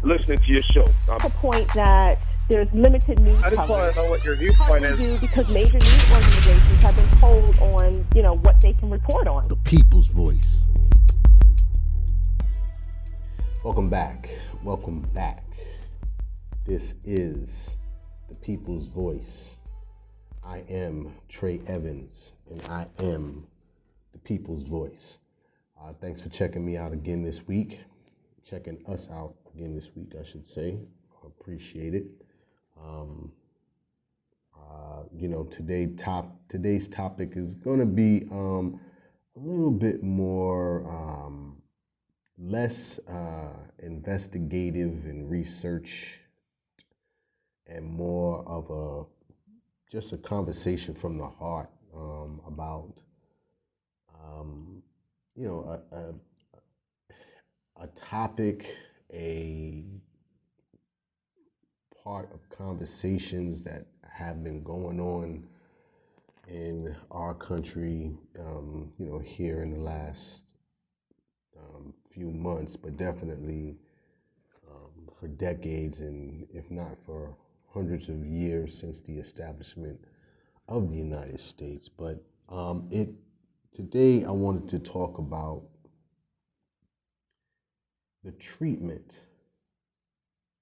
listening to your show. The point that there's limited news I just coverage. want to know what your viewpoint is. Do because major news organizations have been told on, what they can report on. The People's Voice. Welcome back. This is The People's Voice. I am Trey Evans, and I am The People's Voice. Thanks for checking me out again this week. Checking us out again this week, I should say. I appreciate it. Today's topic is going to be a little bit more less investigative and research, and more of just a conversation from the heart about a topic, a part of conversations that have been going on in our country, here in the last few months, but definitely for decades, and if not for hundreds of years since the establishment of the United States. But today I wanted to talk about the treatment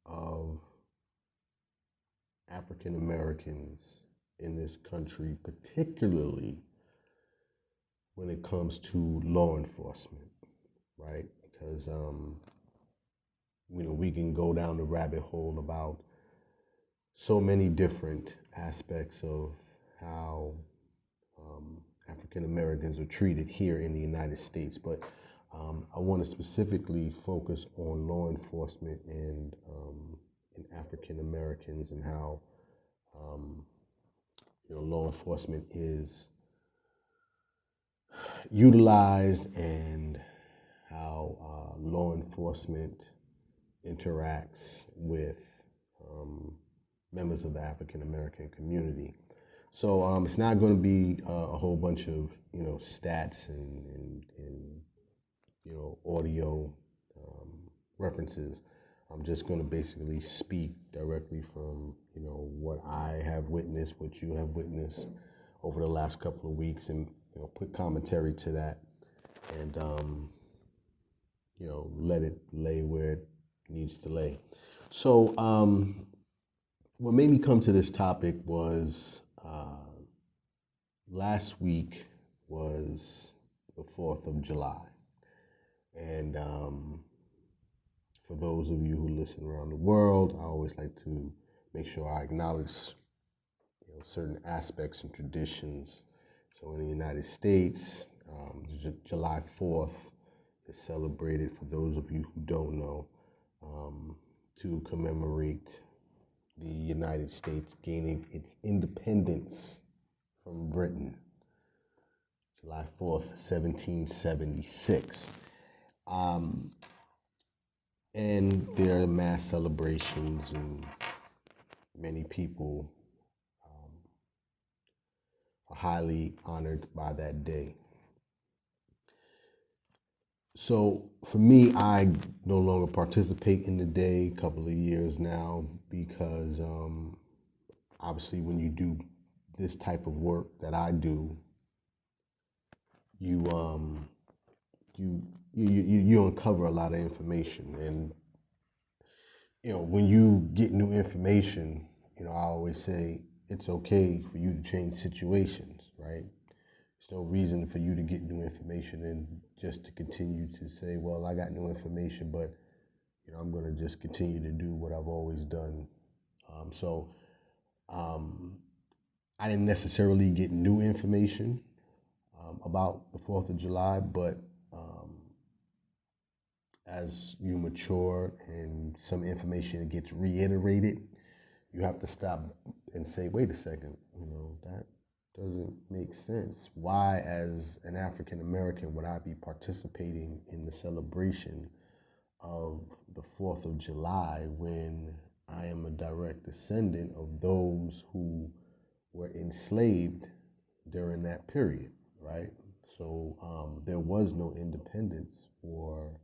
of African Americans in this country, particularly when it comes to law enforcement, right? Because we can go down the rabbit hole about so many different aspects of how African Americans are treated here in the United States, but I want to specifically focus on law enforcement and African Americans, and how law enforcement is utilized, and how law enforcement interacts with members of the African American community. So it's not going to be a whole bunch of stats and audio references. I'm just going to basically speak directly from what I have witnessed, what you have witnessed over the last couple of weeks, and put commentary to that, and let it lay where it needs to lay. So what made me come to this topic was last week was the 4th of July. And for those of you who listen around the world, I always like to make sure I acknowledge certain aspects and traditions. So in the United States, July 4th is celebrated, for those of you who don't know, to commemorate the United States gaining its independence from Britain, July 4th, 1776. And there are mass celebrations, and many people are highly honored by that day. So for me, I no longer participate in the day, a couple of years now, because obviously when you do this type of work that I do, you uncover a lot of information. And when you get new information, I always say it's okay for you to change situations, right? There's no reason for you to get new information and just to continue to say, well, I got new information, but I'm going to just continue to do what I've always done. I didn't necessarily get new information about the 4th of July, but as you mature and some information gets reiterated, you have to stop and say, wait a second, that doesn't make sense. Why, as an African American, would I be participating in the celebration of the 4th of July when I am a direct descendant of those who were enslaved during that period, right? So there was no independence for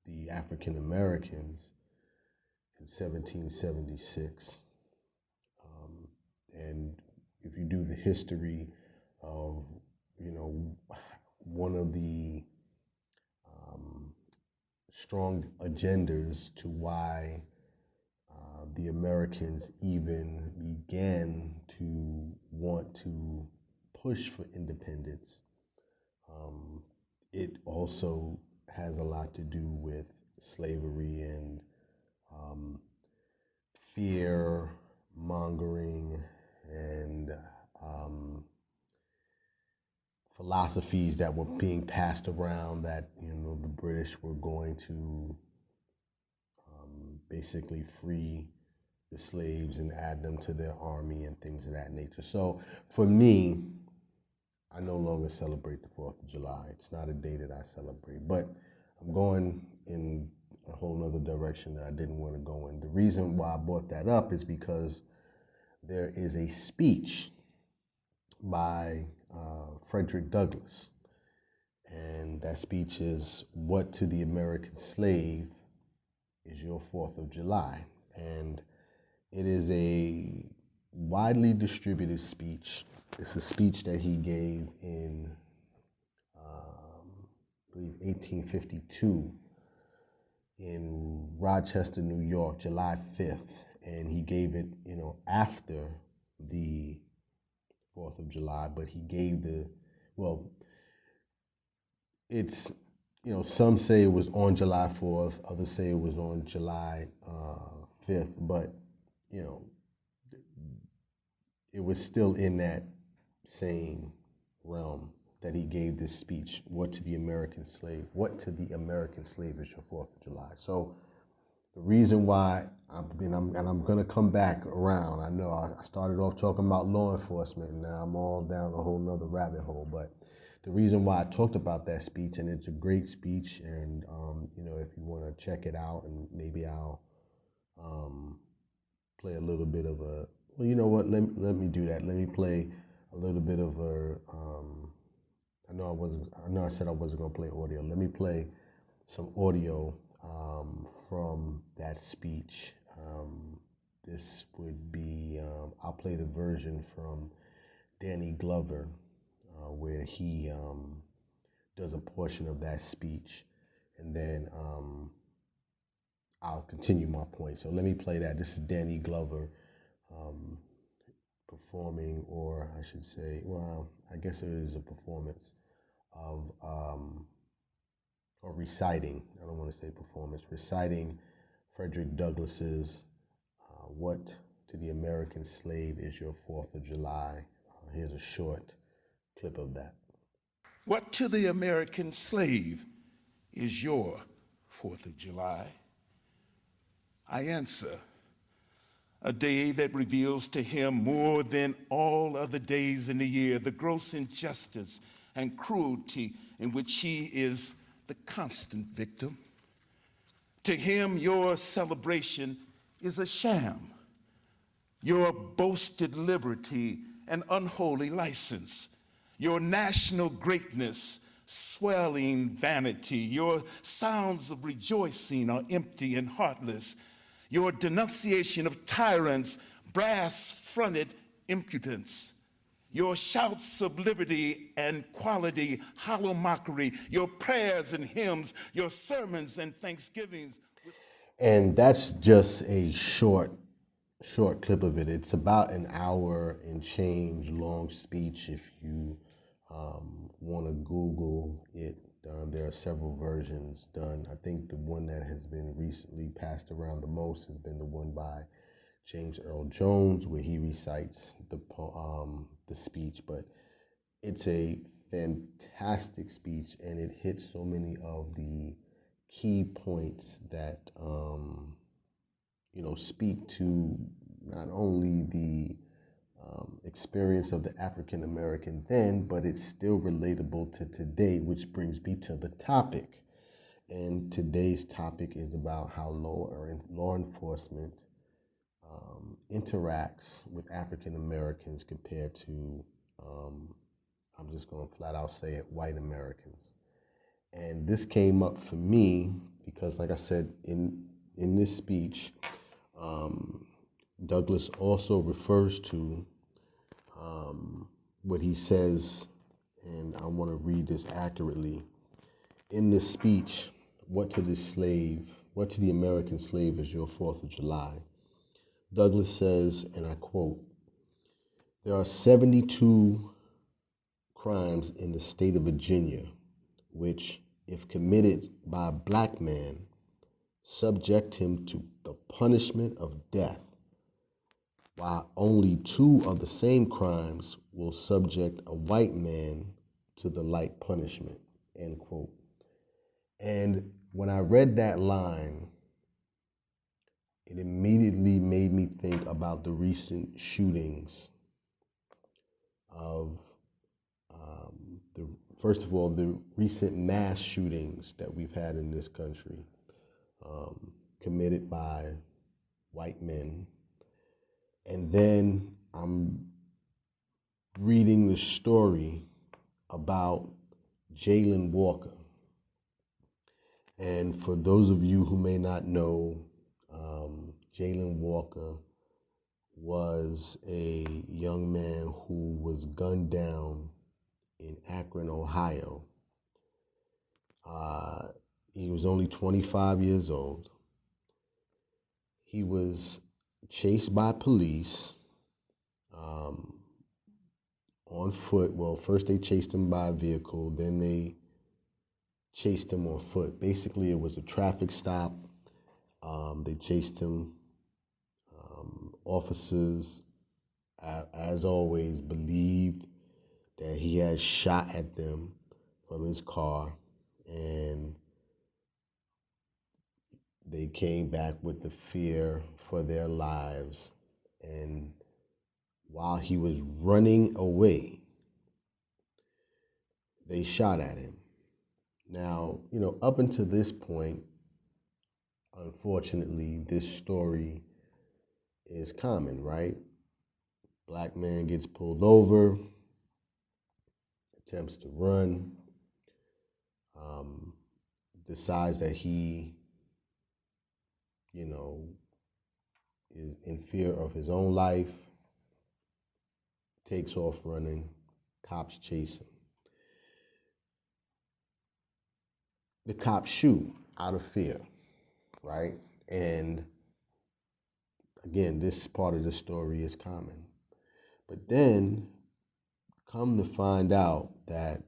the the African Americans in 1776. And if you do the history of, one of the strong agendas to why the Americans even began to want to push for independence, it also has a lot to do with slavery and fear mongering and philosophies that were being passed around that the British were going to basically free the slaves and add them to their army and things of that nature. So for me, I no longer celebrate the 4th of July. It's not a day that I celebrate, but I'm going in a whole nother direction that I didn't want to go in. The reason why I brought that up is because there is a speech by Frederick Douglass, and that speech is, "What to the American slave is your 4th of July?" And it is a widely distributed speech. It's a speech that he gave in, I believe, 1852 in Rochester, New York, July 5th. And he gave it, after the 4th of July, but he gave it's, some say it was on July 4th, others say it was on July 5th, but, it was still in that same realm that he gave this speech, what to the American slave is your 4th of July. So the reason why I'm going to come back around. I know I started off talking about law enforcement, and now I'm all down a whole nother rabbit hole. But the reason why I talked about that speech, and it's a great speech, and if you want to check it out, and maybe I'll play a little bit of a. Well, you know what? Let me do that. Let me play a little bit of a. I know I said I wasn't going to play audio. Let me play some audio from that speech. This would be, I'll play the version from Danny Glover, where he does a portion of that speech, and then I'll continue my point. So let me play that. This is Danny Glover performing, or I should say, well, I guess it is a performance of, or reciting, I don't want to say performance, reciting Frederick Douglass's "What to the American Slave is Your 4th of July?" Here's a short clip of that. What to the American slave is your 4th of July? I answer, a day that reveals to him more than all other days in the year the gross injustice and cruelty in which he is the constant victim. To him, your celebration is a sham, your boasted liberty an unholy license, your national greatness swelling vanity, your sounds of rejoicing are empty and heartless, your denunciation of tyrants brass-fronted impudence, your shouts of liberty and quality hollow mockery, your prayers and hymns, your sermons and thanksgivings. And that's just a short clip of it. It's about an hour and change long speech. If you want to Google it, there are several versions done. I think the one that has been recently passed around the most has been the one by James Earl Jones, where he recites the speech. But it's a fantastic speech, and it hits so many of the key points that speak to not only the experience of the African American then, but it's still relatable to today, which brings me to the topic. And today's topic is about how law enforcement interacts with African Americans compared to, I'm just going to flat out say it, white Americans. And this came up for me because, like I said, in this speech, Douglass also refers to what he says, and I want to read this accurately. In this speech, what to the American slave is your 4th of July? Douglass says, and I quote, "There are 72 crimes in the state of Virginia which, if committed by a black man, subject him to the punishment of death, while only 2 of the same crimes will subject a white man to the like punishment," end quote. And when I read that line, it immediately made me think about the recent shootings of, first of all, the recent mass shootings that we've had in this country, committed by white men. And then I'm reading the story about Jayland Walker. And for those of you who may not know, Jayland Walker was a young man who was gunned down in Akron, Ohio. He was only 25 years old. He was chased by police on foot. Well, first they chased him by a vehicle, then they chased him on foot. Basically, it was a traffic stop. They chased him. Officers, as always, believed that he had shot at them from his car, and they came back with the fear for their lives. And while he was running away, they shot at him. Now, up until this point, unfortunately, this story is common, right? Black man gets pulled over, attempts to run, decides that he, is in fear of his own life, takes off running, cops chase him. The cops shoot out of fear, right? And again, this part of the story is common. But then come to find out that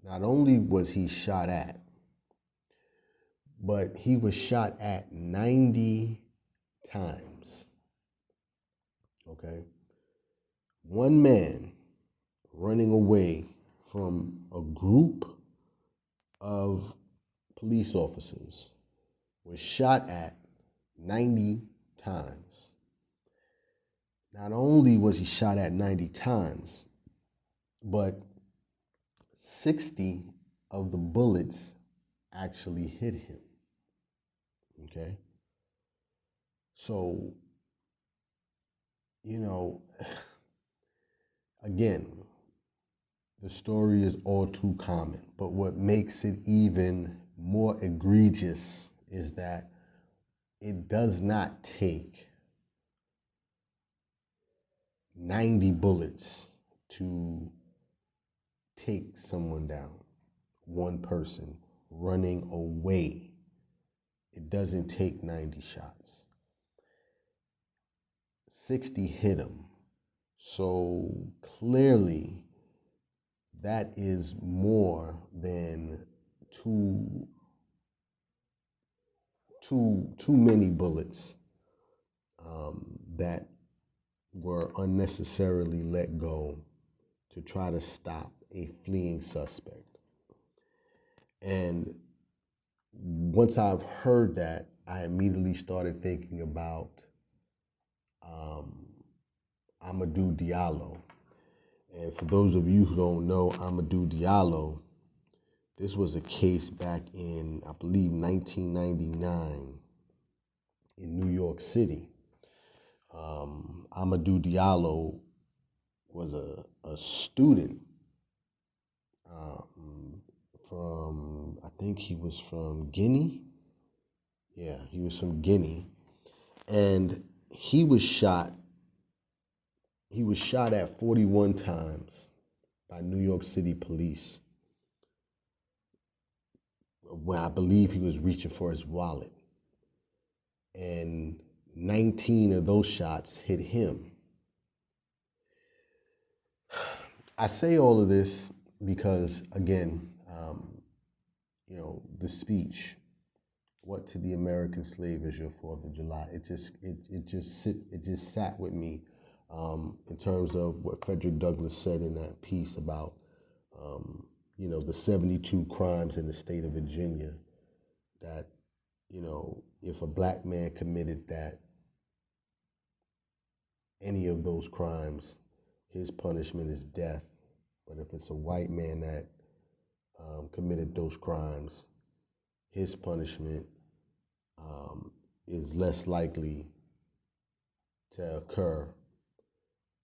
not only was he shot at, but he was shot at 90 times, okay? One man running away from a group of police officers was shot at 90 times. Not only was he shot at 90 times, but 60 of the bullets actually hit him, okay? So, again, the story is all too common, but what makes it even more egregious is that it does not take 90 bullets to take someone down, one person running away. It doesn't take 90 shots. 60 hit him. So clearly, that is more than too many bullets that were unnecessarily let go to try to stop a fleeing suspect. And once I've heard that, I immediately started thinking about Amadou Diallo. And for those of you who don't know Amadou Diallo, this was a case back in, I believe, 1999 in New York City. Amadou Diallo was a student from, I think he was from Guinea. Yeah, he was from Guinea. And he was shot at 41 times by New York City police when I believe he was reaching for his wallet. And 19 of those shots hit him. I say all of this because, again, the speech, "What to the American slave is your 4th of July?" It just sat with me in terms of what Frederick Douglass said in that piece about the 72 crimes in the state of Virginia. That if a black man committed any of those crimes, his punishment is death. But if it's a white man that committed those crimes, his punishment is less likely to occur.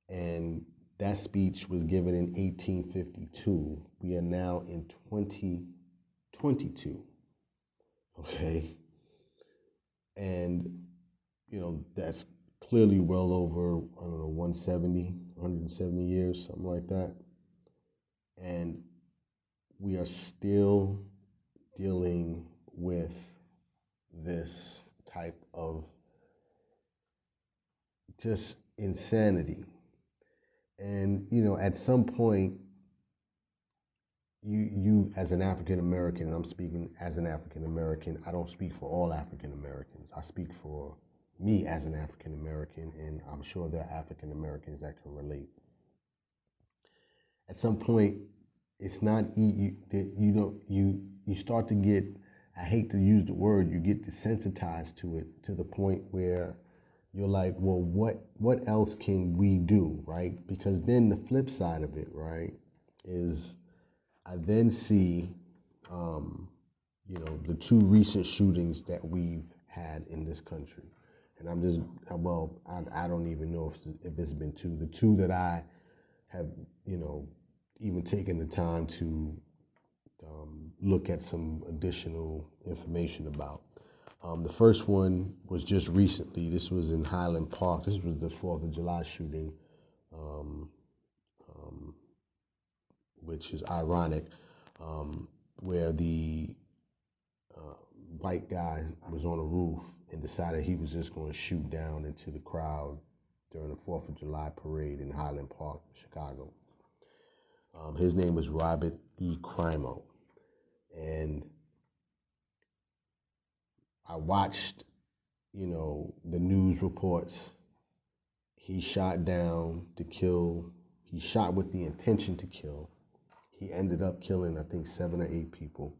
And that speech was given in 1852. We are now in 2022. Okay? And, that's clearly well over, 170 years, something like that. And we are still dealing with this type of just insanity. And, at some point, you as an African American, and I'm speaking as an African American, I don't speak for all African Americans. I speak for me as an African American, and I'm sure there are African Americans that can relate. At some point, it's not you start to get, I hate to use the word, you get desensitized to it, to the point where you're like, well, what else can we do, right? Because then the flip side of it, right, is I then see, the 2 recent shootings that we've had in this country. And I don't even know if it's been 2. The 2 that I have, even taken the time to look at some additional information about. The first one was just recently. This was in Highland Park. This was the 4th of July shooting, which is ironic, where the white guy was on a roof and decided he was just going to shoot down into the crowd during the 4th of July parade in Highland Park, Chicago. His name was Robert E. Crimo. And I watched, the news reports. He shot down to kill. He shot with the intention to kill. He ended up killing, I think, 7 or 8 people.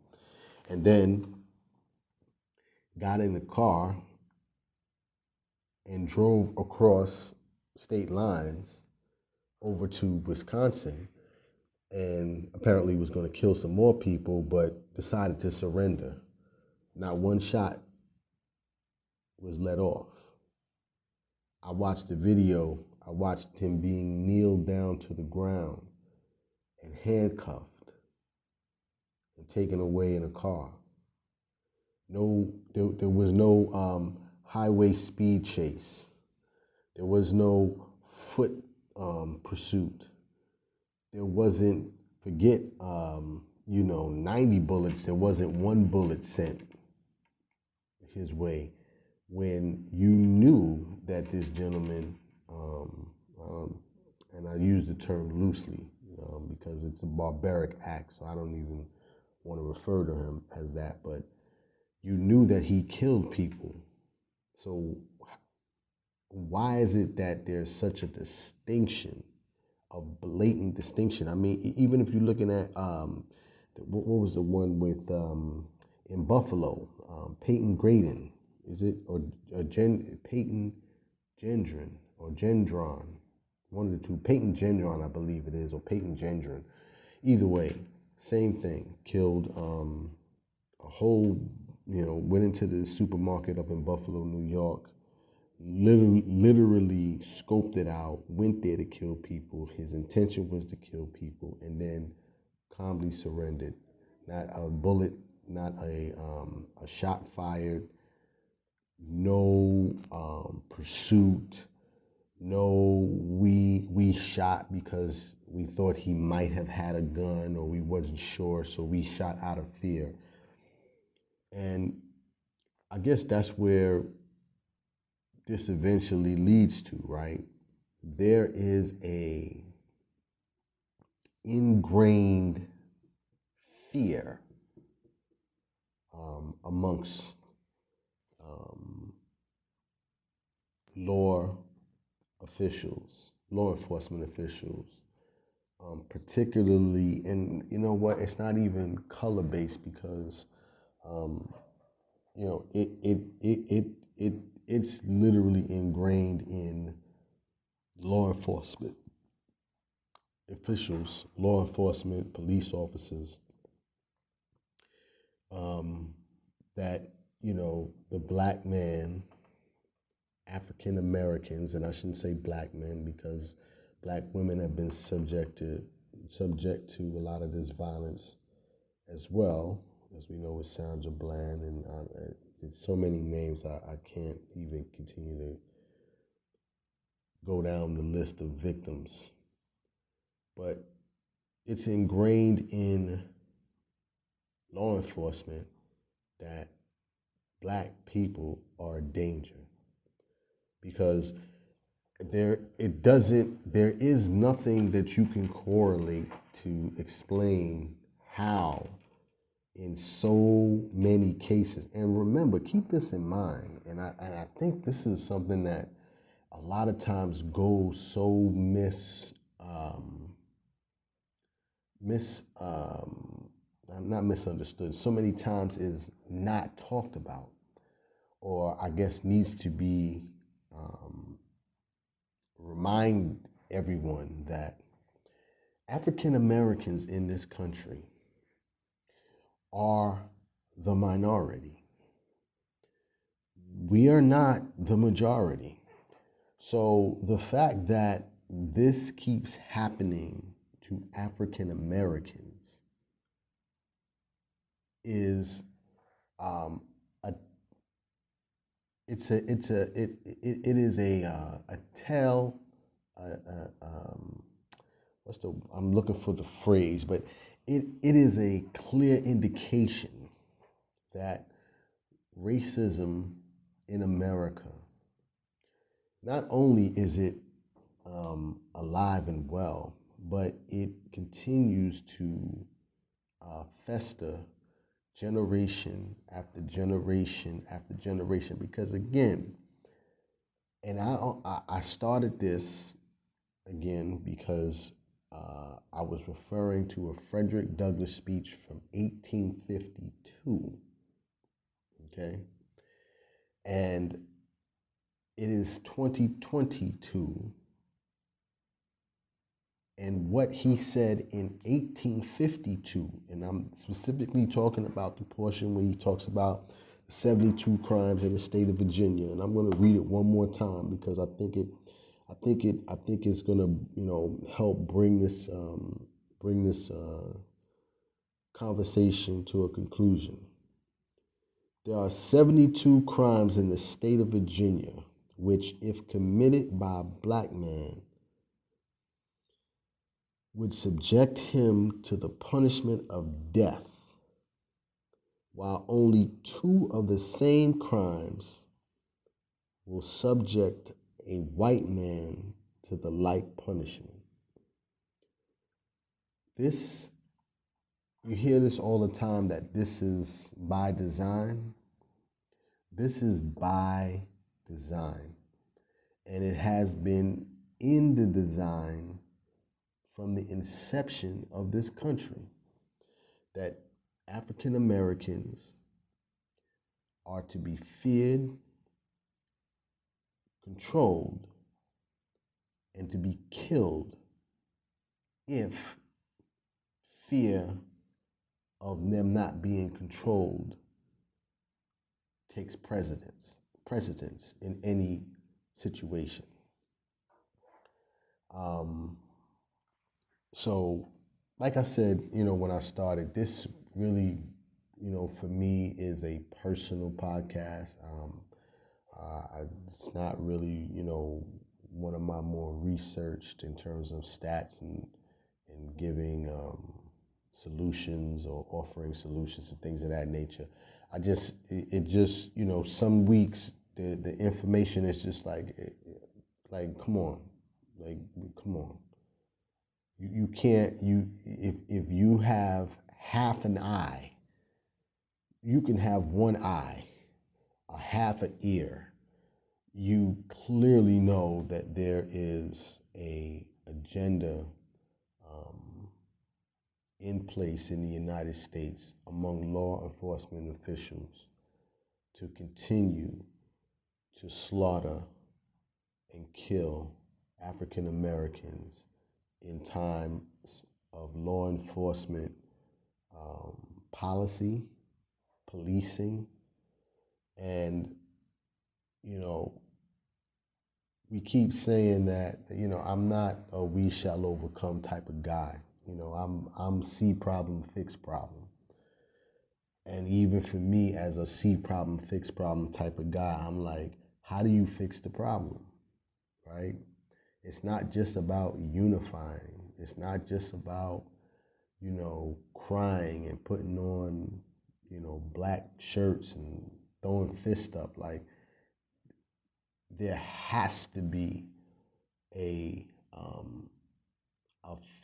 And then got in the car and drove across state lines over to Wisconsin, and apparently was going to kill some more people, but decided to surrender. Not one shot was let off. I watched the video. I watched him being kneeled down to the ground and handcuffed and taken away in a car. There was no highway speed chase. There was no foot pursuit. There wasn't, forget, 90 bullets. There wasn't 1 bullet sent his way when you knew that this gentleman, and I use the term loosely because it's a barbaric act, so I don't even want to refer to him as that, but you knew that he killed people. So why is it that there's such a distinction, a blatant distinction? I mean, even if you're looking at, what was the one with, in Buffalo, Peyton Graydon, is it, or Peyton Gendron, or Gendron, one of the 2, Peyton Gendron, I believe it is, or Peyton Gendron. Either way, same thing, killed a whole, went into the supermarket up in Buffalo, New York, literally scoped it out, went there to kill people. His intention was to kill people, and then calmly surrendered. Not a bullet a shot fired, no pursuit, no we shot because we thought he might have had a gun or we wasn't sure, so we shot out of fear. And I guess that's where this eventually leads to, right? There is a ingrained fear amongst law enforcement officials, particularly, and you know what, it's not even color-based because, you know, it's literally ingrained in law enforcement officials, law enforcement, police officers, that, you know, the black man, African Americans, and I shouldn't say black men because black women have been subject to a lot of this violence as well. As we know with Sandra Bland and so many names, I can't even continue to go down the list of victims. But it's ingrained in law enforcement that black people are a danger because there is nothing that you can correlate to explain how in so many cases. And remember, keep this in mind, and I think this is something that a lot of times goes so not misunderstood, so many times is not talked about, or I guess needs to be remind everyone that African Americans in this country are the minority. We are not the majority. So the fact that this keeps happening to African Americans is it is a tell. I'm looking for the phrase, but it is a clear indication that racism in America, not only is it alive and well, but it continues to fester generation after generation after generation. Because again, and I started this again because I was referring to a Frederick Douglass speech from 1852. Okay, and it is 2022. And what he said in 1852, and I'm specifically talking about the portion where he talks about 72 crimes in the state of Virginia, and I'm going to read it one more time because I think it's going to, you know, help bring this conversation to a conclusion. There are 72 crimes in the state of Virginia which, if committed by a black man, would subject him to the punishment of death, while only 2 of the same crimes will subject a white man to the like punishment. This, you hear this all the time, that this is by design. This is by design. And it has been in the design from the inception of this country, that African Americans are to be feared, controlled, and to be killed if fear of them not being controlled takes precedence in any situation. So, like I said, you know, when I started, this really, you know, for me is a personal podcast. It's not really, one of my more researched in terms of stats and giving solutions or offering solutions and things of that nature. Some weeks the information is just like, come on. You can't, if you have half an eye, you can have one eye, a half an ear. You clearly know that there is a agenda in place in the United States among law enforcement officials to continue to slaughter and kill African Americans in times of law enforcement policy, policing, and we keep saying that, I'm not a we shall overcome type of guy. I'm see problem, fix problem. And even for me as a see problem, fix problem type of guy, I'm like, how do you fix the problem, right? It's not just about unifying. It's not just about, crying and putting on, black shirts and throwing fists up. Like, there has to be a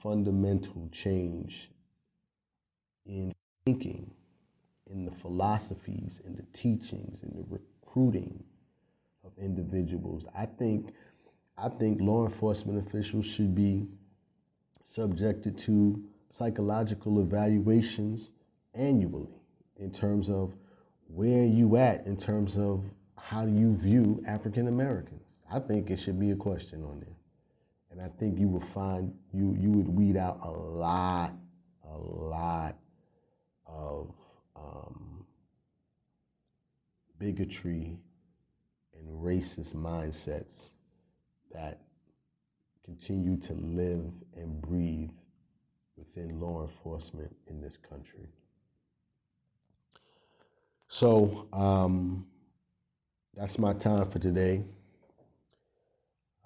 fundamental change in thinking, in the philosophies, in the teachings, in the recruiting of individuals. I think law enforcement officials should be subjected to psychological evaluations annually in terms of where you at in terms of how do you view African Americans. I think it should be a question on there. And I think you will find, you would weed out a lot of bigotry and racist mindsets that continue to live and breathe within law enforcement in this country. So that's my time for today.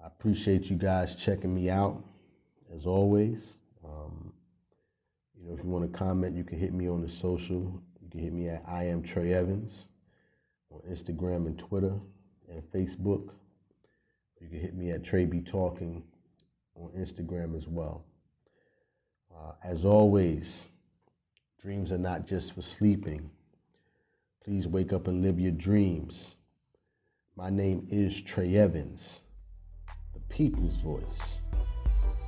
I appreciate you guys checking me out, as always. If you want to comment, you can hit me on the social. You can hit me at I am Trey Evans on Instagram and Twitter and Facebook. You can hit me at Trey Be Talking on Instagram as well. As always, dreams are not just for sleeping. Please wake up and live your dreams. My name is Trey Evans, the people's voice.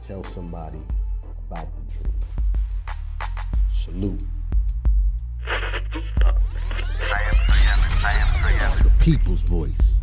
Tell somebody about the dream. Salute. I am Trey Evans. The people's voice.